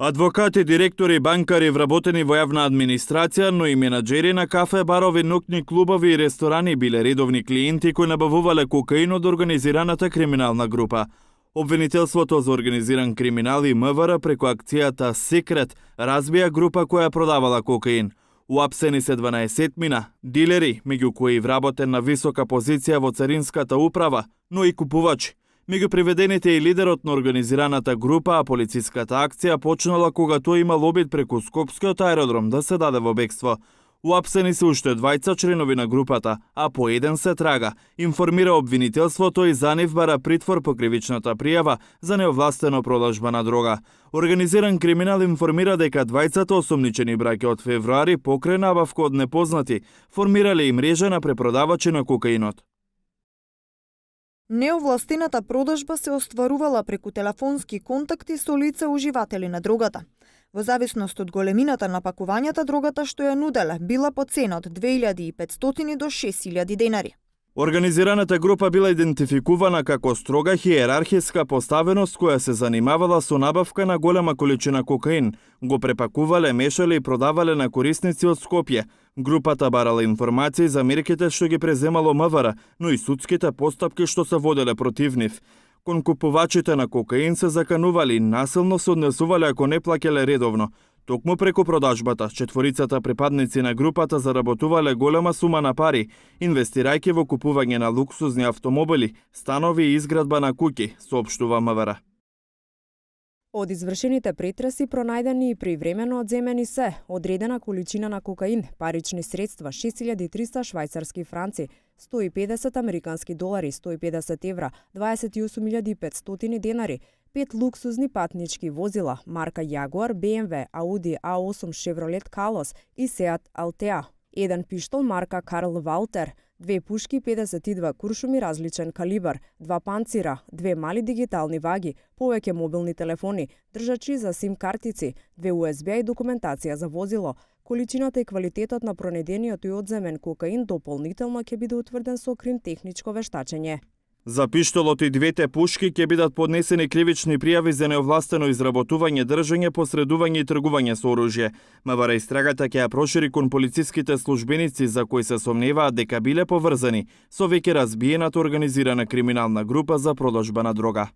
Адвокати, директори, банкари вработени во јавна администрација, но и менаџери на кафе, барови, ноќни клубови и ресторани биле редовни клиенти кои набавувале кокаин од организираната криминална група. Обвинителството за организиран криминал и МВР преку акцијата Секрет разбија група која продавала кокаин. Уапсени се 12 дилери, меѓу кои вработен на висока позиција во царинската управа, но и купувачи. Меѓу приведените и лидерот на организираната група, а полициската акција почнала кога тој имал обид преку Скопскиот аеродром да се даде во бегство. Уапсени се уште двајца членови на групата, а по еден се трага, информира обвинителството и за нив бара притвор по кривичната пријава за неовластено продажба на дрога. Организиран криминал информира дека двајцата осомничени браќа од февруари покрај набавка од непознати формирале и мрежа на препродавачи на кокаинот. Неовластената продажба се остварувала преку телефонски контакти со лица уживатели на дрогата. Во зависност од големината на пакувањата, дрогата што ја нуделе била по цена од 2500 до 6000 денари. Организираната група била идентификувана како строга хиерархиска поставеност која се занимавала со набавка на голема количина кокаин, го препакувале, мешале и продавале на корисници од Скопје. Групата барала информации за мерките што ги преземало МВР, но и судските постапки што се воделе против нив. Кон купувачите на кокаин се заканували и насилно се однесувале ако не плаќале редовно. Токму преку продажбата, четворицата припадници на групата заработувале голема сума на пари, инвестирајќи во купување на луксузни автомобили, станови и изградба на куќи, соопштува МВР. Од извршените претреси пронајдени и привремено одземени се одредена количина на кокаин, парични средства 6300 швајцарски франци, 150 американски долари, 150 евра, 28500 денари, 5 луксузни патнички возила, марка Jaguar, BMW, Audi A8 Chevrolet Kalos и Seat Altea, еден пиштол марка Карл Валтер, 2 пушки 52 куршуми различен калибар, 2 панцира, 2 мали дигитални ваги, повеќе мобилни телефони, држачи за сим картици, 2 USB и документација за возило. Количината и квалитетот на пронедениот и одземен кокаин дополнително ќе биде утврден со кримтехничко вештачење. За пиштолот и двете пушки ќе бидат поднесени кривични пријави за неовластено изработување, држење, посредување и тргување со оружје. МВР истрагата ќе ја прошири кон полициските службеници за кои се сомневаат дека биле поврзани со веќе разбиената организирана криминална група за продажба на дрога.